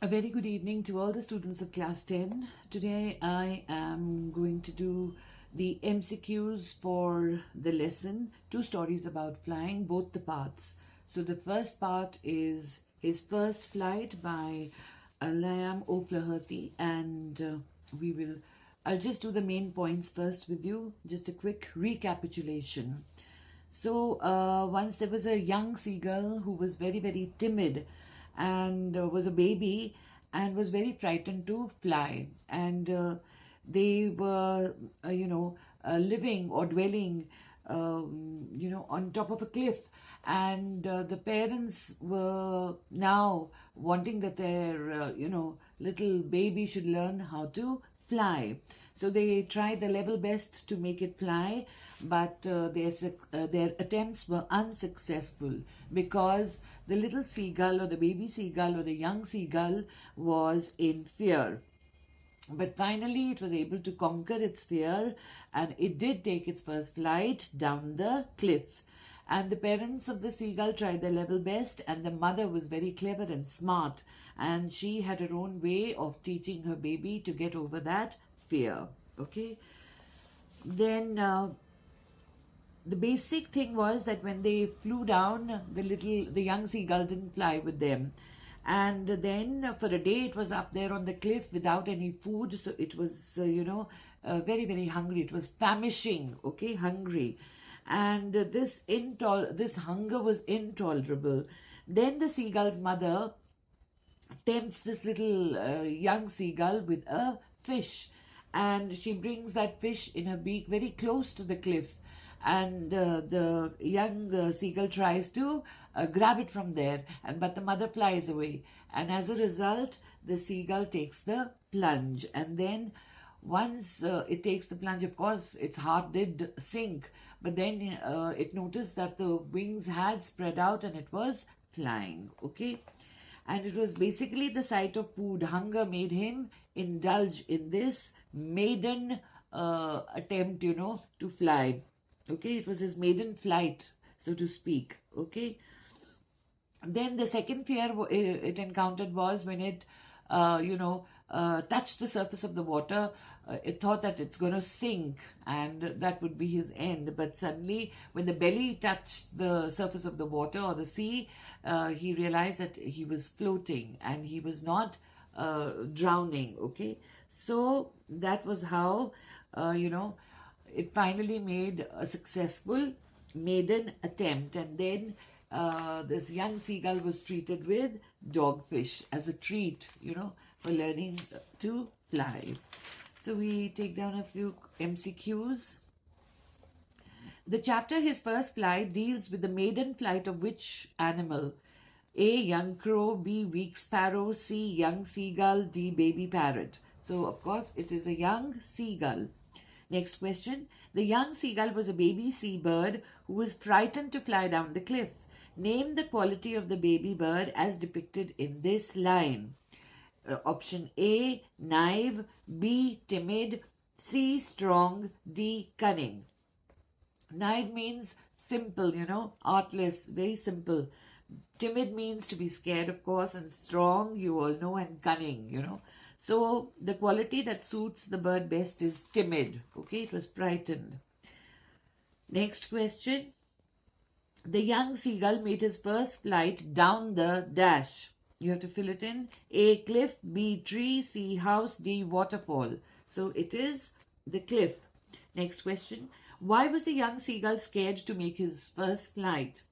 A very good evening to all the students of class 10. Today I am going to do the MCQs for the lesson, two stories about flying, both the parts. So the first part is His First Flight by Liam O'Flaherty, and I'll just do the main points first with you, just a quick recapitulation. So once there was a young seagull who was very, very timid and was a baby and was very frightened to fly. And they were, living or dwelling, on top of a cliff. And the parents were now wanting that their, little baby should learn how to fly. So they tried their level best to make it fly, but their attempts were unsuccessful because the little seagull or the baby seagull or the young seagull was in fear. But finally, it was able to conquer its fear, and it did take its first flight down the cliff. And the parents of the seagull tried their level best, and the mother was very clever and smart, and she had her own way of teaching her baby to get over that fear. Okay. Then the basic thing was that when they flew down, the young seagull didn't fly with them. And then for a day it was up there on the cliff without any food. So it was, very, very hungry. It was famishing, okay, hungry. And this hunger was intolerable. Then the seagull's mother tempts this little young seagull with a fish. And she brings that fish in her beak very close to the cliff. And the young seagull tries to grab it from there, but the mother flies away. And as a result, the seagull takes the plunge. And then once it takes the plunge, of course, its heart did sink. But then it noticed that the wings had spread out and it was flying. Okay. And it was basically the sight of food. Hunger made him indulge in this maiden attempt, to fly. Okay, it was his maiden flight, so to speak. Okay. Then the second fear it encountered was when it, touched the surface of the water. It thought that it's going to sink and that would be his end. But suddenly, when the belly touched the surface of the water or the sea, he realized that he was floating and he was not drowning. Okay. So that was how, it finally made a successful maiden attempt. And then this young seagull was treated with dogfish as a treat, for learning to fly. So we take down a few MCQs. The chapter His First Flight deals with the maiden flight of which animal? A. Young crow, B. Weak sparrow, C. Young seagull, D. Baby parrot. So of course it is a young seagull. Next question. The young seagull was a baby seabird who was frightened to fly down the cliff. Name the quality of the baby bird as depicted in this line. Option A, naive, B, timid, C, strong, D, cunning. Naive means simple, artless, very simple. Timid means to be scared, of course, and strong, you all know, and cunning, So the quality that suits the bird best is timid. Okay, it was frightened. Next question. The young seagull made his first flight down the dash. You have to fill it in. A, cliff, B, tree, C, house, D, waterfall. So it is the cliff. Next question. Why was the young seagull scared to make his first flight?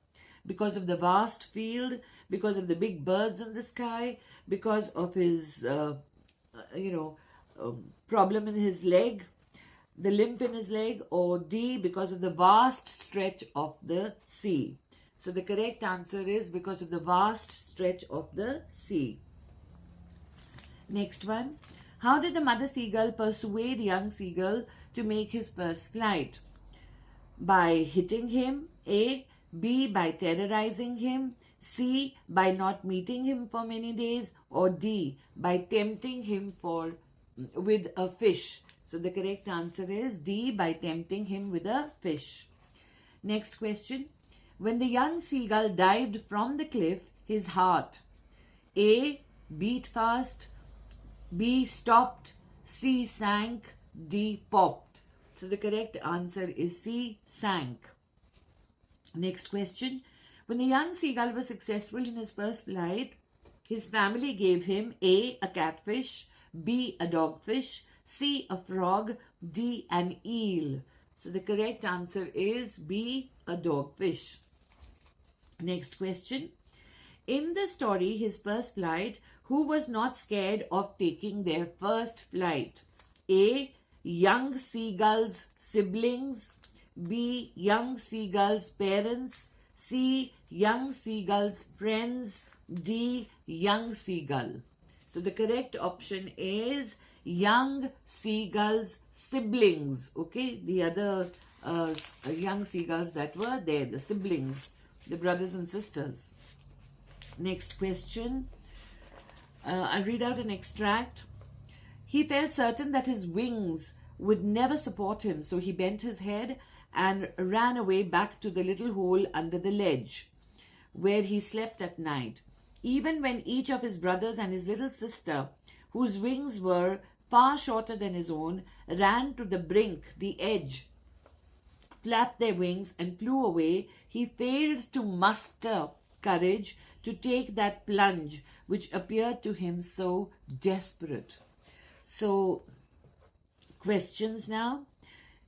Because of the vast field, because of the big birds in the sky, because of his, problem in his leg, the limp in his leg, or D, because of the vast stretch of the sea. So the correct answer is because of the vast stretch of the sea. Next one. How did the mother seagull persuade young seagull to make his first flight? By hitting him, A. B, by terrorizing him, C, by not meeting him for many days, or D, by tempting him with a fish. So the correct answer is D, by tempting him with a fish. Next question. When the young seagull dived from the cliff, his heart, A, beat fast, B, stopped, C, sank, D, popped. So the correct answer is C, sank. Next question. When the young seagull was successful in his first flight, his family gave him A, a catfish, B, a dogfish, C, a frog, D, an eel. So the correct answer is B, a dogfish. Next question. In the story, his first flight, who was not scared of taking their first flight? A, young seagull's siblings, B, young seagull's parents, C, young seagull's friends, D, young seagull. So the correct option is young seagull's siblings. Okay, the other young seagulls that were there, the siblings, the brothers and sisters. Next question. I'll read out an extract. He felt certain that his wings would never support him, so he bent his head and ran away back to the little hole under the ledge where he slept at night. Even when each of his brothers and his little sister, whose wings were far shorter than his own, ran to the brink, the edge, flapped their wings and flew away, he failed to muster courage to take that plunge which appeared to him so desperate. So, questions now.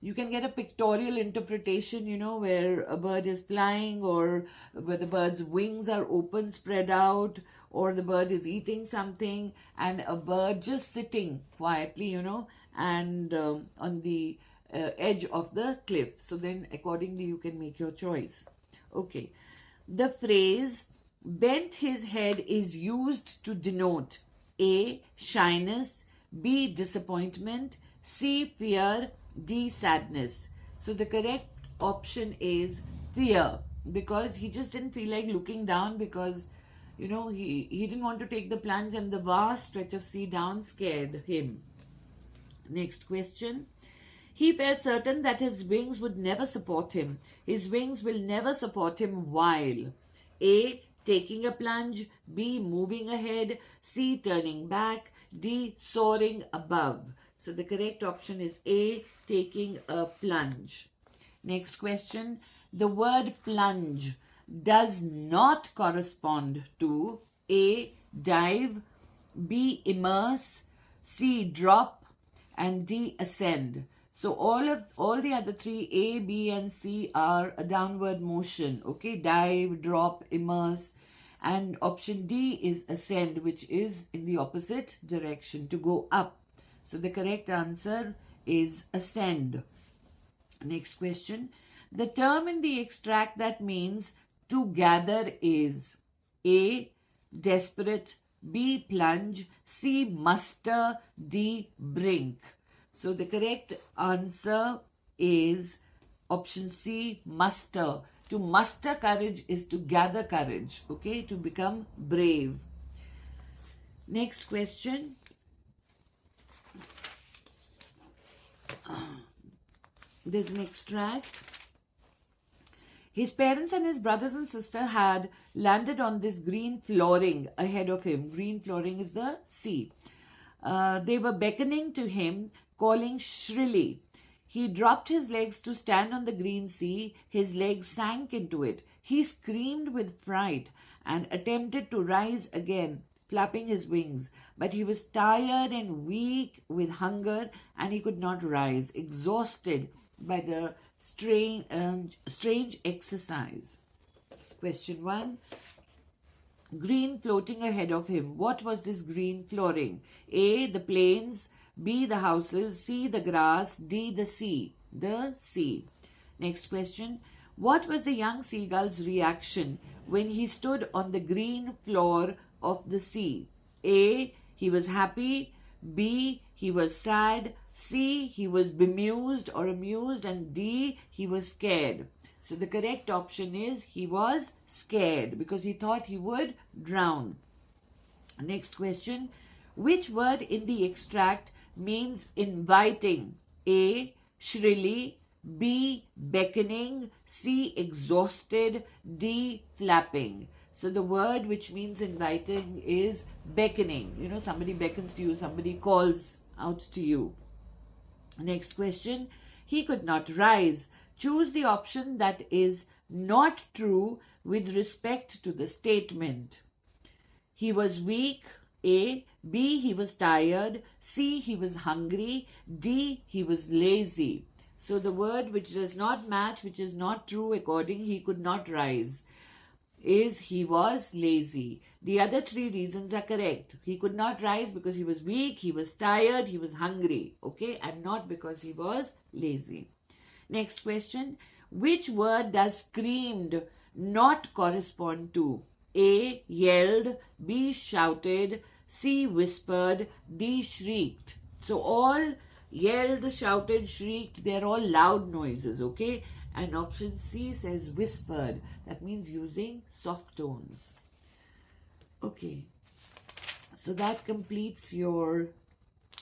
You can get a pictorial interpretation, where a bird is flying or where the bird's wings are open, spread out, or the bird is eating something and a bird just sitting quietly, and on the edge of the cliff. So then accordingly you can make your choice. Okay. The phrase bent his head is used to denote A, shyness, B, disappointment, C, fear, D, sadness. So the correct option is fear, because he just didn't feel like looking down because, he didn't want to take the plunge and the vast stretch of sea down scared him. Next question. He felt certain that his wings would never support him. His wings will never support him while A, taking a plunge, B, moving ahead, C, turning back, D, soaring above. So the correct option is A, taking a plunge. Next question. The word plunge does not correspond to A, dive, B, immerse, C, drop, and D, ascend. So all the other three, A, B, and C, are a downward motion. Okay, dive, drop, immerse. And option D is ascend, which is in the opposite direction, to go up. So the correct answer is ascend. Next question. The term in the extract that means to gather is A, desperate, B, plunge, C, muster, D, brink. So the correct answer is option C, muster. To muster courage is to gather courage, okay, to become brave. Next question. There's an extract. His parents and his brothers and sister had landed on this green flooring ahead of him. Green flooring is the sea. They were beckoning to him, calling shrilly. He dropped his legs to stand on the green sea. His legs sank into it. He screamed with fright and attempted to rise again, flapping his wings. But he was tired and weak with hunger, and he could not rise, exhausted by the strange exercise. Question 1. Green floating ahead of him. What was this green flooring? A, the plains, B, the houses, C, the grass, D, the sea. The sea. Next question. What was the young seagull's reaction when he stood on the green floor of the sea? A, he was happy, B, he was sad, C, he was bemused or amused, and D, he was scared. So the correct option is he was scared because he thought he would drown. Next question. Which word in the extract means inviting? A, shrilly, B, beckoning, C, exhausted, D, flapping. So the word which means inviting is beckoning. You know, somebody beckons to you, somebody calls out to you. Next question. He could not rise. Choose the option that is not true with respect to the statement. He was weak, A. B. He was tired. C. He was hungry. D. He was lazy. So the word which does not match, which is not true according he could not rise, is he was lazy. The other three reasons are correct. He could not rise because he was weak, he was tired, he was hungry, okay, and not because he was lazy. Next question. Which word does screamed not correspond to? A. Yelled. B. Shouted. C. Whispered. D. Shrieked. So all yelled, shouted, shrieked, they're all loud noises, okay? And option C says whispered. That means using soft tones. Okay. So that completes your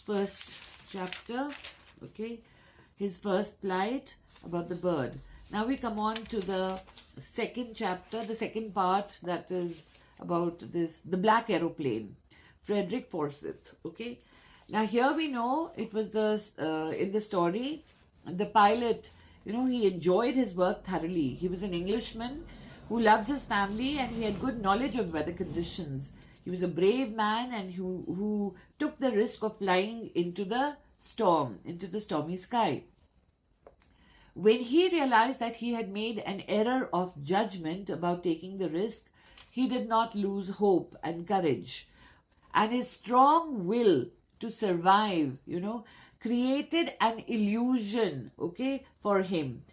first chapter, okay? His first flight, about the bird. Now we come on to the second chapter, the second part, that is about the black aeroplane, Frederick Forsyth, okay? Now here we know it was in the story, the pilot, you know, he enjoyed his work thoroughly. He was an Englishman who loved his family and he had good knowledge of weather conditions. He was a brave man and who took the risk of flying into the storm, into the stormy sky. When he realized that he had made an error of judgment about taking the risk, he did not lose hope and courage. And his strong will to survive, you know, created an illusion, okay, for him.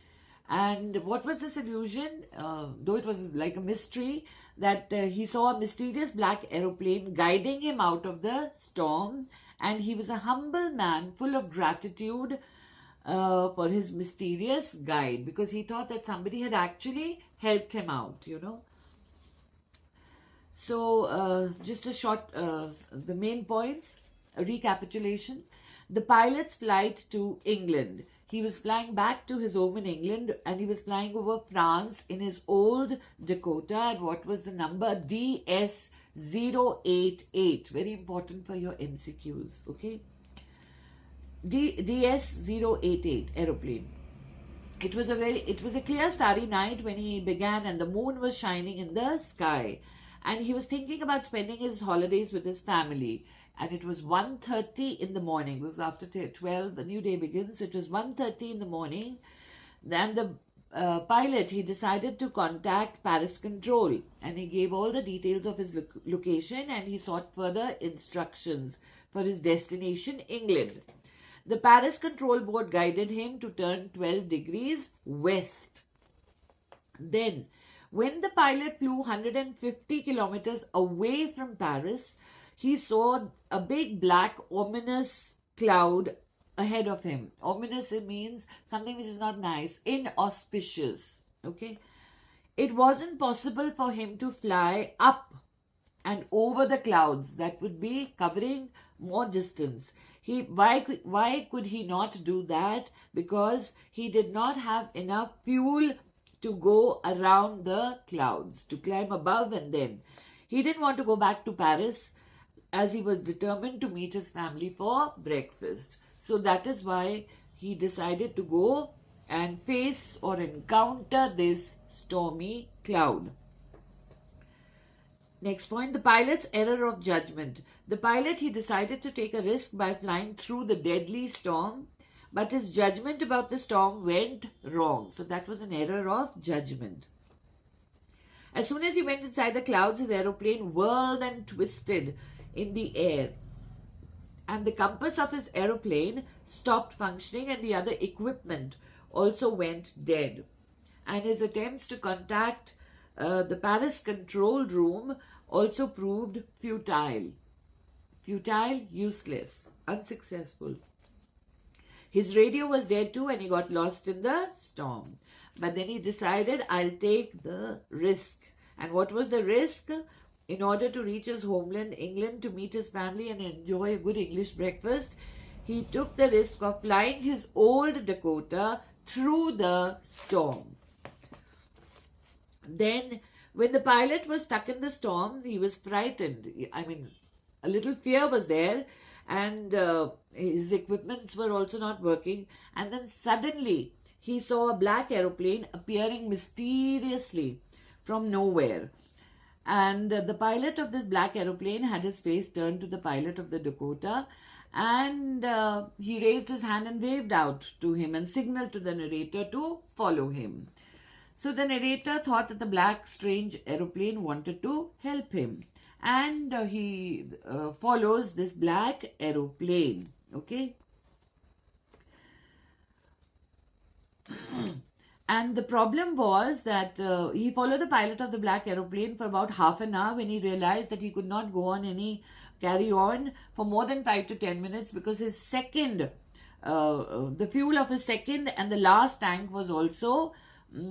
And what was this illusion? Though it was like a mystery, that he saw a mysterious black aeroplane guiding him out of the storm, and he was a humble man full of gratitude for his mysterious guide, because he thought that somebody had actually helped him out, you know. So just a short, the main points, a recapitulation. The pilot's flight to England. He was flying back to his home in England, and he was flying over France in his old Dakota at what was the number? DS-088. Very important for your MCQs, okay? DS-088 aeroplane. It was a clear starry night when he began, and the moon was shining in the sky. And he was thinking about spending his holidays with his family. And it was 1:30 in the morning, because after 12, the new day begins. It was 1:30 in the morning. Then the pilot, he decided to contact Paris Control. And he gave all the details of his location, and he sought further instructions for his destination, England. The Paris Control Board guided him to turn 12 degrees west. Then, when the pilot flew 150 kilometers away from Paris, he saw a big black ominous cloud ahead of him. Ominous, it means something which is not nice, inauspicious, okay? It wasn't possible for him to fly up and over the clouds. That would be covering more distance. Why could he not do that? Because he did not have enough fuel to go around the clouds, to climb above, and then he didn't want to go back to Paris, as he was determined to meet his family for breakfast. So that is why he decided to go and face or encounter this stormy cloud. Next point, the pilot's error of judgment. The pilot, he decided to take a risk by flying through the deadly storm, but his judgment about the storm went wrong. So that was an error of judgment. As soon as he went inside the clouds, his aeroplane whirled and twisted in the air, and the compass of his aeroplane stopped functioning, and the other equipment also went dead. And his attempts to contact the Paris control room also proved futile. Futile, useless, unsuccessful. His radio was dead too, and he got lost in the storm. But then he decided, I'll take the risk. And what was the risk? In order to reach his homeland, England, to meet his family and enjoy a good English breakfast, he took the risk of flying his old Dakota through the storm. Then, When the pilot was stuck in the storm, he was frightened. I mean, a little fear was there, and his equipments were also not working. And then suddenly he saw a black aeroplane appearing mysteriously from nowhere. And the pilot of this black aeroplane had his face turned to the pilot of the Dakota, and he raised his hand and waved out to him and signaled to the narrator to follow him. So the narrator thought that the black strange aeroplane wanted to help him, and he follows this black aeroplane. Okay. And the problem was that he followed the pilot of the black aeroplane for about half an hour when he realized that he could not go on carry on for more than 5 to 10 minutes, because his second, the fuel of his second and the last tank was also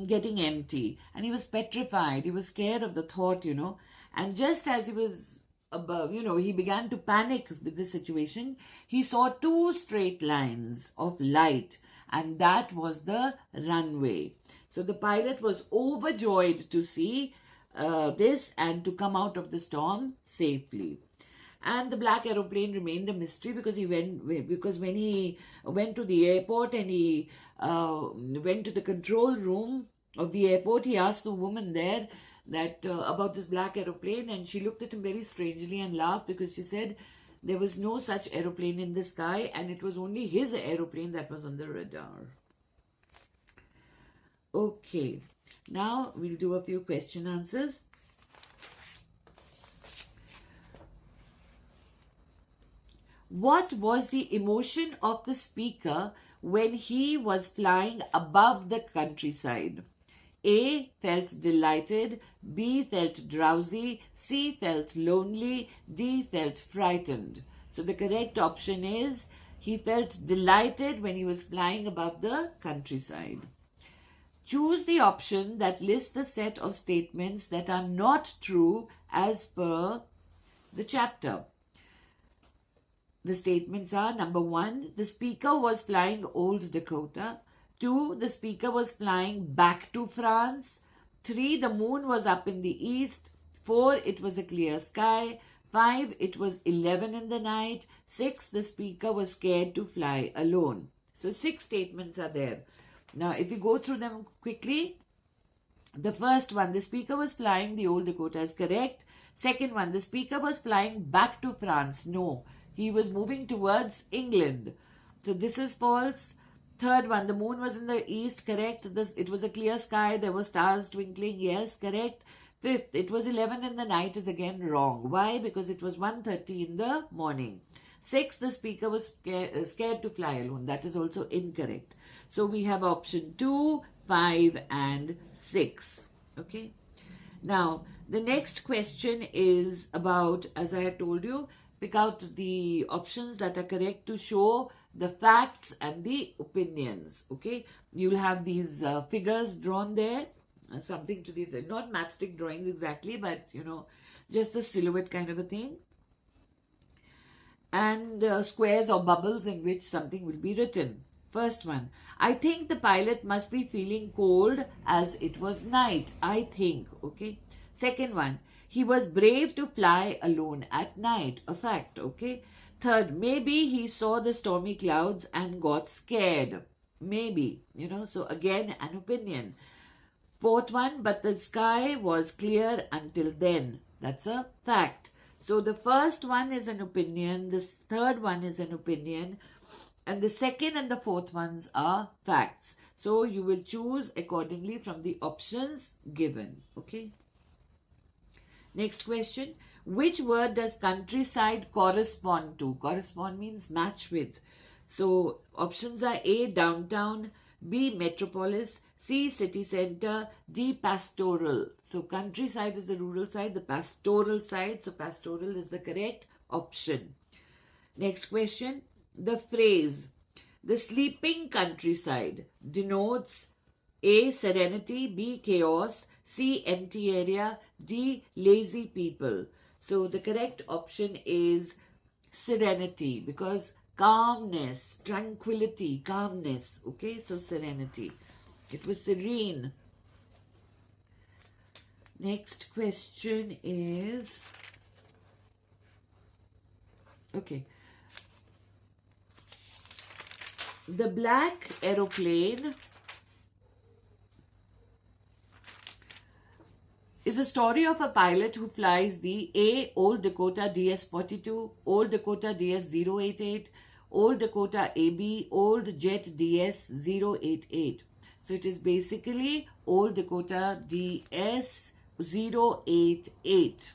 getting empty, and he was petrified. He was scared of the thought, and just as he was above, he began to panic with the situation. He saw 2 straight lines of light, and that was the runway. So the pilot was overjoyed to see this and to come out of the storm safely. And the black aeroplane remained a mystery because when he went to the airport and he went to the control room of the airport, he asked the woman there that about this black aeroplane, and she looked at him very strangely and laughed, because she said there was no such aeroplane in the sky, and it was only his aeroplane that was on the radar. Okay, now we'll do a few question answers. What was the emotion of the speaker when he was flying above the countryside? A. Felt delighted. B. Felt drowsy. C. Felt lonely. D. Felt frightened. So the correct option is he felt delighted when he was flying above the countryside. Choose the option that lists the set of statements that are not true as per the chapter. The statements are: number 1, the speaker was flying Old Dakota. 2, the speaker was flying back to France. 3, the moon was up in the east. 4, it was a clear sky. 5, it was 11 in the night. 6, the speaker was scared to fly alone. So 6 statements are there. Now, if you go through them quickly, the first one, the speaker was flying the Old Dakota, is correct. Second one, the speaker was flying back to France. No, he was moving towards England. So this is false. Third one, the moon was in the east, correct. It was a clear sky, there were stars twinkling, yes, correct. Fifth, it was 11 in the night, is again wrong. Why? Because it was 1:30 in the morning. Sixth, the speaker was scared to fly alone. That is also incorrect. So we have option 2, 5 and 6. Okay. Now, the next question is about, as I had told you, pick out the options that are correct to show the facts and the opinions. Okay. You'll have these figures drawn there. Something to the, not matchstick drawings exactly, but, just the silhouette kind of a thing. And squares or bubbles in which something will be written. First one, I think the pilot must be feeling cold as it was night. I think, okay. Second one, he was brave to fly alone at night. A fact, okay. Third, maybe he saw the stormy clouds and got scared. Maybe, so again, an opinion. Fourth one, but the sky was clear until then. That's a fact. So the first one is an opinion, the third one is an opinion, and the second and the fourth ones are facts. So you will choose accordingly from the options given. Okay. Next question. Which word does countryside correspond to? Correspond means match with. So options are A, downtown, B, metropolis, C, city center, D, pastoral. So countryside is the rural side, the pastoral side. So pastoral is the correct option. Next question. The phrase, the sleeping countryside, denotes A, serenity, B, chaos, C, empty area, D, lazy people. So the correct option is serenity, because calmness, tranquility, calmness. Okay, so serenity. It was serene. Next question is, okay, the black aeroplane is a story of a pilot who flies the A. Old Dakota DS-42, Old Dakota DS-088, Old Dakota AB, Old Jet DS-088. So it is basically Old Dakota DS-088.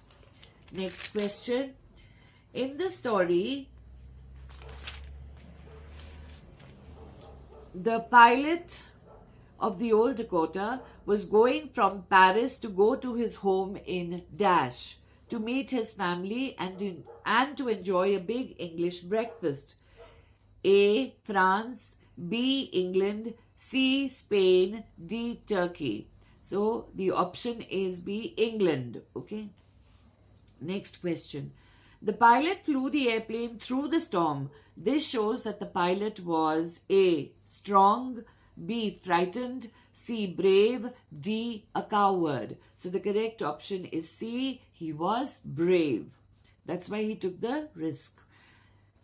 Next question. In the story, the pilot of the Old Dakota was going from Paris to go to his home in Dash to meet his family and to enjoy a big English breakfast. A. France, B. England, C. Spain, D. Turkey. So the option is B. England. Okay. Next question. The pilot flew the airplane through the storm. This shows that the pilot was A. strong, B. frightened, C. brave, D. a coward. So the correct option is C. He was brave. That's why he took the risk.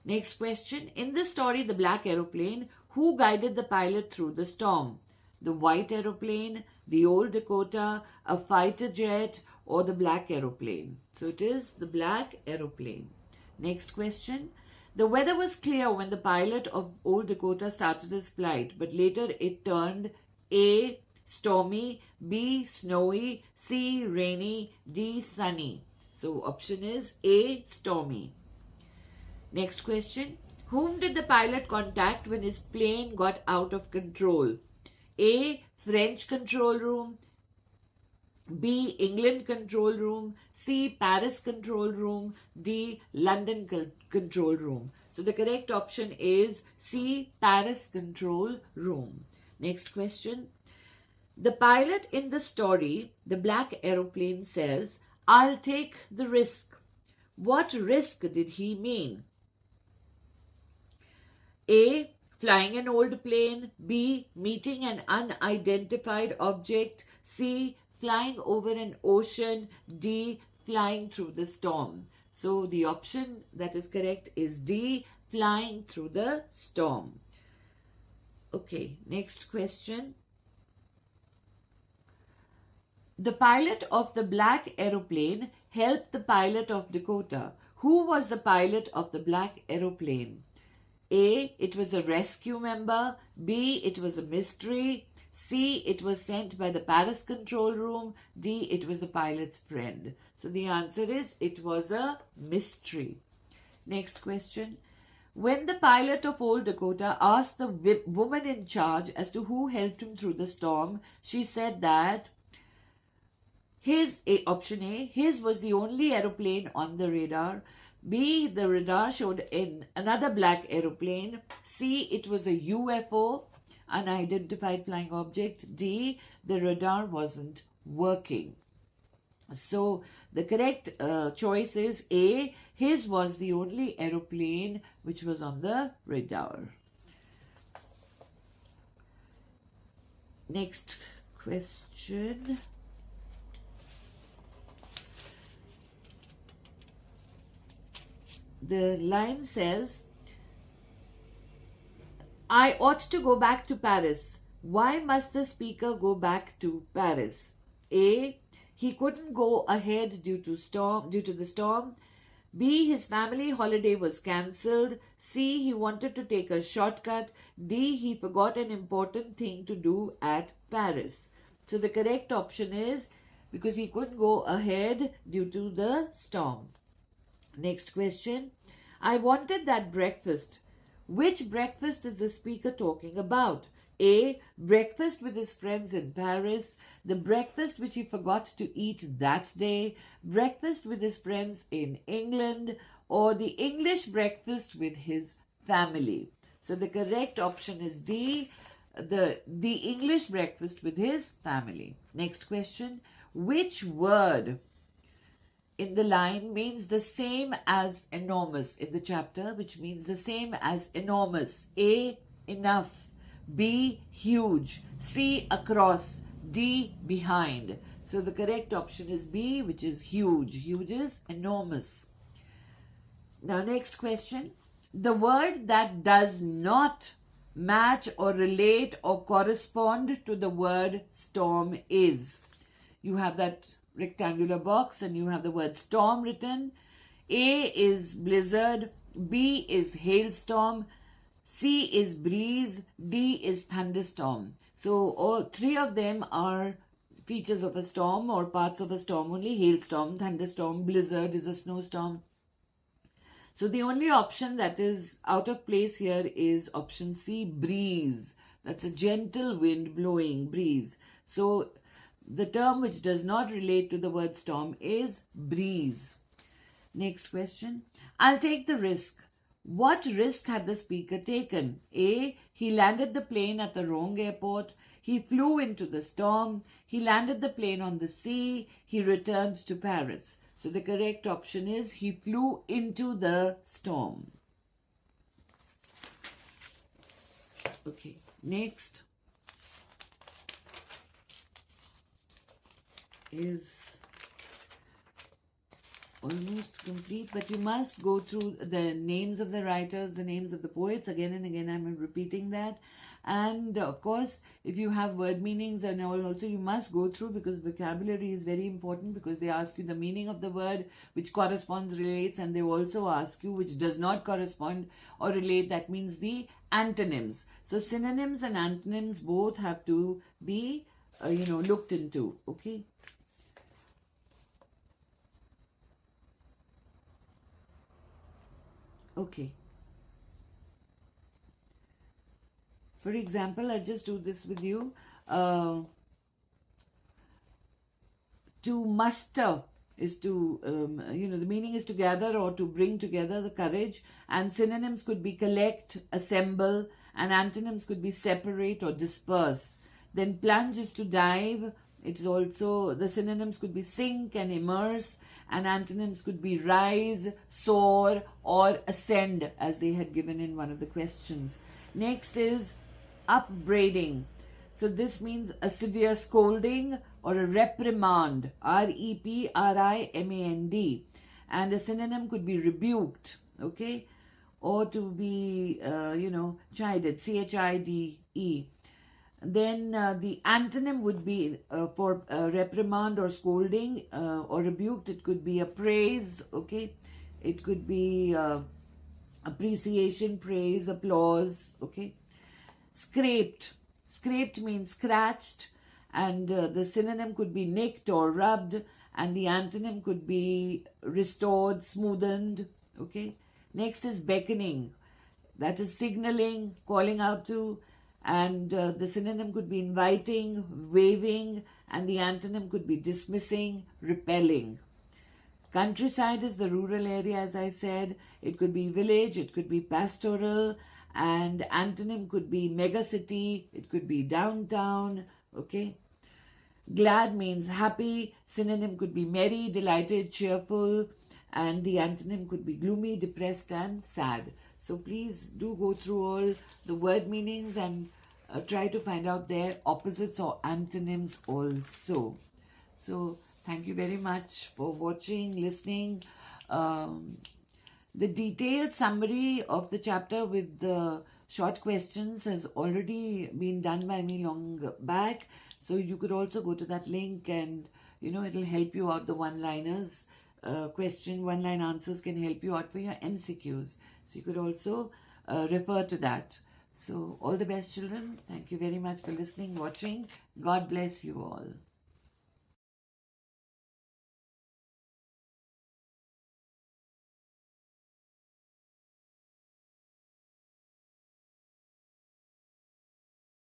Next question. In the story, The Black Aeroplane, who guided the pilot through the storm? The white aeroplane, the Old Dakota, a fighter jet, or the black aeroplane? So it is the black aeroplane. Next question. The weather was clear when the pilot of Old Dakota started his flight, but later it turned A. stormy, B. snowy, C. rainy, D. sunny. So option is A. stormy. Next question. Whom did the pilot contact when his plane got out of control? A. French control room, B. England control room, C. Paris control room, D. London control room. So the correct option is C. Paris control room. Next question. The pilot in the story, The Black Aeroplane, says, "I'll take the risk." What risk did he mean? A. Flying an old plane, B. Meeting an unidentified object, C. Flying over an ocean, D. Flying through the storm. So the option that is correct is D. Flying through the storm. Okay, next question. The pilot of the black aeroplane helped the pilot of Dakota. Who was the pilot of the black aeroplane? A. It was a rescue member. B. It was a mystery. C. It was sent by the Paris control room. D. It was the pilot's friend. So the answer is it was a mystery. Next question. When the pilot of Old Dakota asked the woman in charge as to who helped him through the storm, she said that option A, his was the only aeroplane on the radar. B, the radar showed in another black aeroplane. C, it was a UFO, unidentified flying object. D, the radar wasn't working. So the correct choice is A, his was the only aeroplane which was on the radar. Next question. The line says, "I ought to go back to Paris. Why must the speaker go back to Paris?" A, he couldn't go ahead due to the storm. B, his family holiday was cancelled. C, he wanted to take a shortcut. D, he forgot an important thing to do at Paris. So the correct option is because he couldn't go ahead due to the storm. Next question. I wanted that breakfast. Which breakfast is the speaker talking about? A, breakfast with his friends in Paris, the breakfast which he forgot to eat that day, breakfast with his friends in England, or the English breakfast with his family. So the correct option is D, the English breakfast with his family. Next question. Which word in the line means the same as enormous in the chapter, which means the same as enormous? A, enough. B, huge. C, across. D, behind. So the correct option is B, which is huge. Huge is enormous. Now, next question. The word that does not match or relate or correspond to the word storm is. You have that rectangular box and you have the word storm written. A is blizzard, B is hailstorm, C is breeze, D is thunderstorm. So all three of them are features of a storm or parts of a storm only. Hailstorm, thunderstorm, blizzard is a snowstorm. So the only option that is out of place here is option C, breeze. That's a gentle wind blowing, breeze. So the term which does not relate to the word storm is breeze. Next question. I'll take the risk. What risk had the speaker taken? A, he landed the plane at the wrong airport. He flew into the storm. He landed the plane on the sea. He returned to Paris. So the correct option is he flew into the storm. Okay, next is almost complete, but you must go through the names of the writers, the names of the poets. Again and again, I'm repeating that. And of course, if you have word meanings and all also, you must go through, because vocabulary is very important, because they ask you the meaning of the word which corresponds, relates, and they also ask you which does not correspond or relate. That means the antonyms. So synonyms and antonyms both have to be, looked into. Okay. Okay. For example, I'll just do this with you. To muster is to, the meaning is to gather or to bring together the courage. And synonyms could be collect, assemble, and antonyms could be separate or disperse. Then plunge is to dive. It's also, the synonyms could be sink and immerse, and antonyms could be rise, soar, or ascend, as they had given in one of the questions. Next is upbraiding. So this means a severe scolding or a reprimand, reprimand, and a synonym could be rebuked, okay, or to be, chided, chide. Then the antonym would be for reprimand or scolding or rebuked. It could be a praise, okay, it could be appreciation, praise, applause, okay. Scraped. Scraped means scratched, and the synonym could be nicked or rubbed, and the antonym could be restored, smoothened. Okay. Next is beckoning. That is signaling, calling out to, and the synonym could be inviting, waving, and the antonym could be dismissing, repelling. Countryside is the rural area, as I said. It could be village, it could be pastoral, and antonym could be megacity, it could be downtown, okay. Glad means happy, synonym could be merry, delighted, cheerful, and the antonym could be gloomy, depressed, and sad. So please do go through all the word meanings and try to find out their opposites or antonyms also. So thank you very much for watching, listening. The detailed summary of the chapter with the short questions has already been done by me long back. So you could also go to that link and, it'll help you out. The one-liners, one-line answers can help you out for your MCQs. So you could also refer to that. So all the best, children. Thank you very much for listening, watching. God bless you all.